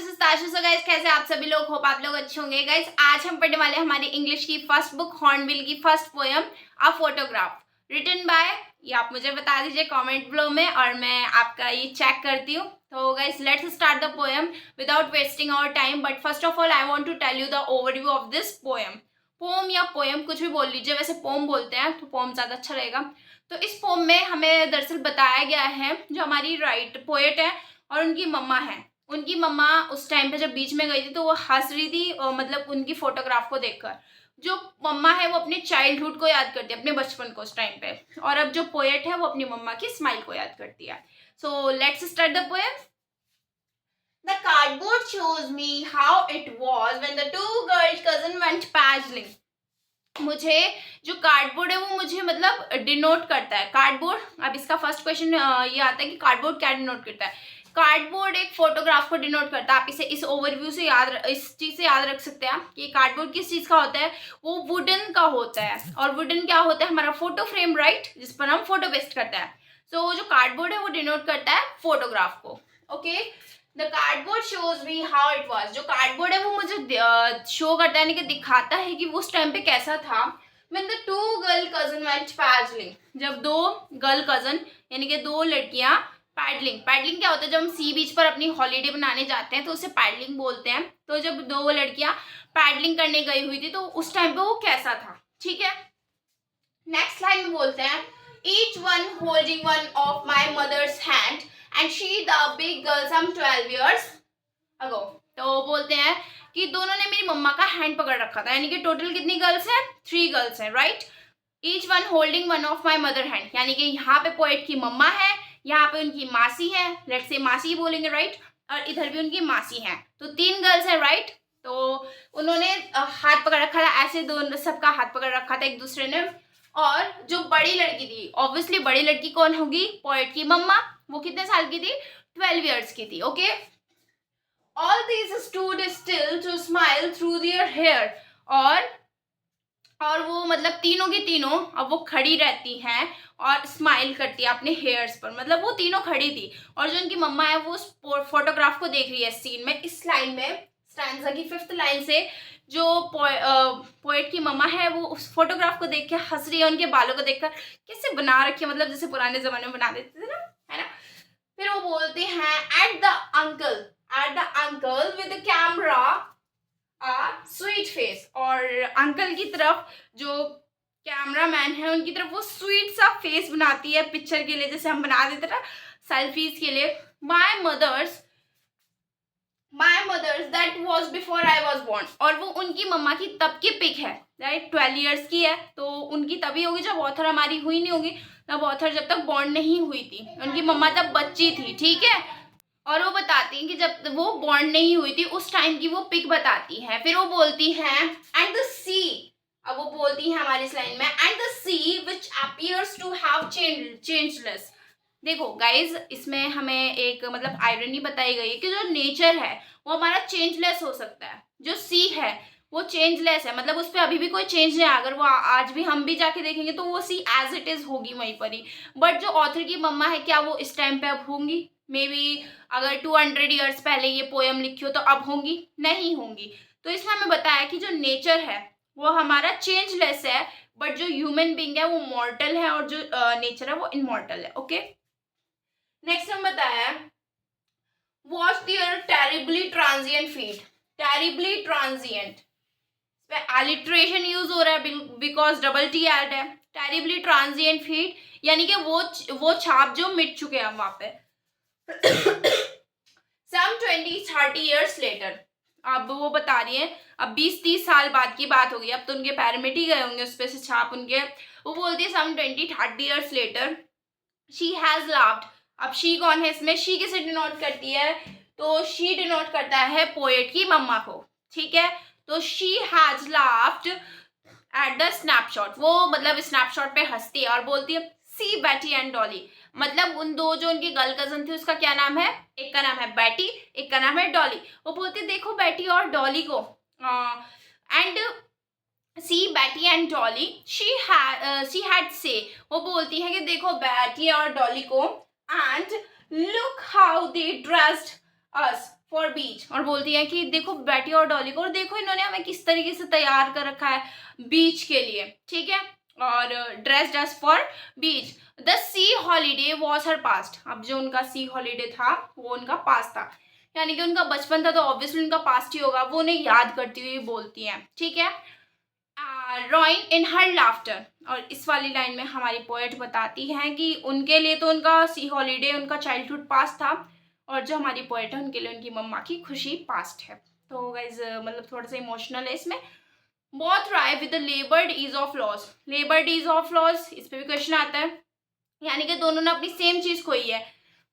This is Tashu. So guys, कैसे आप सभी लोग? होप आप लोग अच्छे होंगे। गाइस, आज हम पढ़ने वाले हमारी इंग्लिश की फर्स्ट बुक हॉर्नबिल की first poem a photograph written by. ये आप मुझे बता दीजिए कमेंट ब्लो में और मैं आपका ये चेक करती हूँ। तो guys, let's start the poem without wasting our time. But first of all I want to tell you the overview of this poem. Poem या पोयम कुछ भी बोल लीजिए, वैसे पोम बोलते हैं तो पोम ज़्यादा अच्छा रहेगा। तो इस पोम में हमें दरअसल बताया गया है जो हमारी पोएट है और उनकी मम्मा है। उनकी मम्मा उस टाइम पे जब बीच में गई थी तो वो हंस रही थी, मतलब उनकी फोटोग्राफ को देखकर। जो मम्मा है वो अपने चाइल्डहुड को याद करती है, अपने बचपन को उस टाइम पे। और अब जो पोएट है वो अपनी मम्मा की स्माइल को याद करती है। So let's start the poem. The cardboard shows me how it was when the two girls cousin went paddling. मुझे जो कार्डबोर्ड है वो मुझे मतलब डिनोट करता है। कार्डबोर्ड, अब इसका फर्स्ट क्वेश्चन ये आता है कि कार्डबोर्ड क्या डिनोट करता है। कार्डबोर्ड एक फोटोग्राफ को डिनोट करता है। आप इसे इस ओवरव्यू से इस चीज से याद रख सकते हैं कि कार्डबोर्ड किस चीज का होता है। वो वुडन का होता है। और वुडन क्या होता है? हमारा फोटो फ्रेम, राइट, जिस पर हम फोटो पेस्ट करते हैं। सो जो कार्डबोर्ड है वो डिनोट करता है फोटोग्राफ को। Okay, the cardboard shows me how it was. जो कार्डबोर्ड है वो मुझे शो करता है, यानी कि दिखाता है कि वो उस टाइम पे कैसा था। When the two girl cousin went paddling, जब दो गर्ल कजन यानी कि दो लड़कियां पैडलिंग क्या होता है? जब हम सी बीच पर अपनी हॉलीडे बनाने जाते हैं तो उसे पैडलिंग बोलते हैं। तो जब दो लड़कियां पैडलिंग करने गई हुई थी तो उस टाइम पे वो कैसा था, ठीक है। नेक्स्ट लाइन में बोलते हैं each one holding one of my mother's hand and she the big girl some 12 years ago। तो बोलते हैं कि दोनों ने मेरी मम्मा का हैंड पकड़ रखा था, यानी कि टोटल कितनी गर्ल्स हैं? 3 गर्ल्स हैं, right. Each one holding one of my mother hand, यानी कि यहाँ पे पोएट की मम्मा है, यहाँ पे उनकी मासी है, लेट्स से मासी बोलेंगे, राइट। और इधर भी उनकी मासी है, तो 3 गर्ल्स हैं, राइट। तो उन्होंने हाथ पकड़ रखा था, ऐसे दोनों सबका हाथ पकड़ रखा था एक दूसरे ने। और जो बड़ी लड़की थी, ऑब्वियसली बड़ी लड़की कौन होगी? पोएट की मम्मा। वो कितने साल की थी? 12 ईयर्स की थी। Okay, all these stood still to smile through their hair। और वो मतलब तीनों की तीनों अब वो खड़ी रहती हैं और स्माइल करती है अपने हेयर्स पर, मतलब वो तीनों खड़ी थी। और जो उनकी मम्मा है वो उस फोटोग्राफ को देख रही है सीन में। इस लाइन में स्टैंजा की 5th लाइन से जो पोएट की मम्मा है वो उस फोटोग्राफ को देख के हंस रही है, उनके बालों को देखकर कैसे बना रखे, मतलब जैसे पुराने जमाने में बना देते थे ना, है ना। फिर वो बोलती हैं at the uncle with the camera sweet face. और अंकल की तरफ जो कैमरा मैन है उनकी तरफ वो स्वीट सा फेस बनाती है पिक्चर के लिए, जैसे हम बना देते ना सेल्फीज के लिए। My mother's that was before I was born. और वो उनकी मम्मा की तब की पिक है, राइट। 12 ईयर्स की है तो उनकी तभी होगी जब ऑथर हमारी हुई नहीं होगी, तब ऑथर जब तक बॉर्न नहीं हुई थी। उनकी मम्मा तब बच्ची थी, ठीक है। और वो बताती हैं कि जब वो बॉर्न नहीं हुई थी उस टाइम की वो पिक बताती है। फिर वो बोलती हैं एंड द सी। अब वो बोलती है हमारी इस लाइन में and the sea which appears to have changeless. देखो गाइज, इसमें हमें एक मतलब आयरनी बताई गई है कि जो नेचर है वो हमारा चेंजलेस हो सकता है। जो सी है वो चेंजलेस है, मतलब उस पर अभी भी कोई चेंज नहीं है। अगर वो आज भी हम भी जाके देखेंगे तो वो सी एज इट इज होगी वहीं पर ही। बट जो ऑथर की मम्मा है क्या वो इस टाइम पे अब होंगी? मे बी अगर 200 ईयर्स पहले ये पोयम लिखी हो तो अब होंगी? नहीं होंगी। तो इसमें हमें बताया कि जो नेचर है वो हमारा चेंजलेस है, बट जो ह्यूमन बीइंग है वो मॉर्टल है और जो नेचर है वो इनमॉर्टल है। ओके, नेक्स्ट हम बताया watch their terribly transient feet. Terribly transient पे अलिट्रेशन यूज हो रहा है बिकॉज डबल टी ऐड है। टेरिबली ट्रांजिएंट फीट यानी कि वो छाप जो मिट चुके हैं वहां पे। Some 20-30 years later, अब वो बता रही है अब 20-30 साल बाद की बात होगी, अब तो उनके पैर मिट ही गए होंगे उस पे से छाप उनके। वो बोलती है some 20-30 years later she has laughed। अब she कौन है इसमें? she किसे डिनोट करती है? तो she डिनोट करता है पोएट की मम्मा को, ठीक है। तो she has laughed at the snapshot। वो मतलब स्नैपशॉट पे हंसती है और बोलती है सी बैटी एंड डॉली। मतलब उन दो जो उनकी गर्ल कजन थी उसका क्या नाम है? एक का नाम है बैटी, एक का नाम है डॉली। वो बोलती देखो बैटी और डॉली को, and see Betty and Dolly she had said. वो बोलती है कि देखो बैटी और डॉली को, and look how they dressed us for beach, और बोलती है कि देखो बेटी और डॉली को, और देखो इन्होंने हमें किस तरीके से तैयार कर रखा है बीच के लिए, ठीक है, और dressed us for beach. The C holiday was her past. अब जो उनका सी हॉलीडे था वो उनका पास्ट था, यानी कि उनका बचपन था, तो ऑब्वियसली उनका पास्ट ही होगा, वो उन्हें याद करती हुई बोलती हैं, ठीक है। रॉइन इन हर लाफ्टर, और इस वाली लाइन में हमारी पोएट बताती हैं कि उनके लिए तो उनका सी हॉलीडे उनका चाइल्डहुड पास्ट था, और जो हमारी पोएट है उनके लिए उनकी मम्मा की खुशी पास्ट है। तो गाइज मतलब थोड़ा सा इमोशनल है इसमें। Both rive with the laboured ease of loss. Laboured ease of loss, इस पर भी क्वेश्चन आता है, यानी कि दोनों ने अपनी सेम चीज खोई है।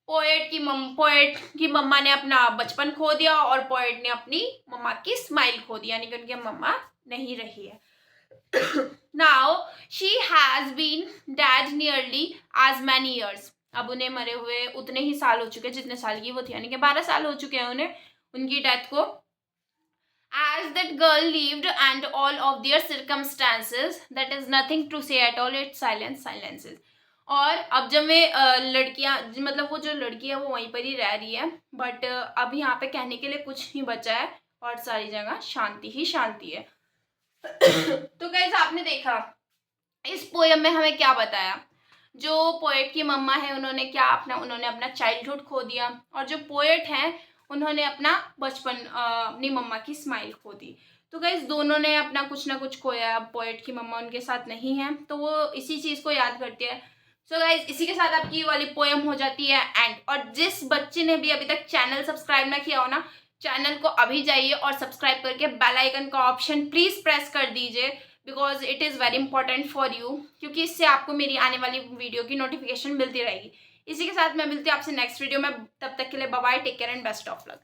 पोएट की मम्मा ने अपना बचपन खो दिया, और पोएट ने अपनी मम्मा की स्माइल खो दी, यानी कि उनकी मम्मा नहीं रही है। Now she has been dead nearly as many years. अब उन्हें मरे हुए उतने ही साल हो चुके जितने साल की वो थी, यानी कि 12 साल हो चुके हैं उन्हें उनकी डेथ को। As that girl lived and all of their circumstances, that is nothing to say at all, it's silences. और अब जब मैं लड़कियां, मतलब वो जो लड़की है वो वहीं पर ही रह रही है, बट अब यहाँ पे कहने के लिए कुछ नहीं बचा है, और सारी जगह शांति ही शांति है। तो गाइस आपने देखा इस पोयम में हमें क्या बताया, जो पोएट की मम्मा है उन्होंने अपना चाइल्डहुड खो दिया, और जो पोएट हैं उन्होंने अपना बचपन, अपनी मम्मा की स्माइल खो दी। तो गाइस दोनों ने अपना कुछ ना कुछ खोया। अब पोएट की मम्मा उनके साथ नहीं है, तो वो इसी चीज़ को याद करती है। सो गाइस इसी के साथ आपकी वाली पोएम हो जाती है एंड। और जिस बच्चे ने भी अभी तक चैनल सब्सक्राइब ना किया हो ना, चैनल को अभी जाइए और सब्सक्राइब करके बेल आइकन का ऑप्शन प्लीज़ प्रेस कर दीजिए, because it is very important for you, क्योंकि इससे आपको मेरी आने वाली वीडियो की नोटिफिकेशन मिलती रहेगी। इसी के साथ मैं मिलती हूँ आपसे नेक्स्ट वीडियो में, तब तक के लिए bye bye, take care and best of luck.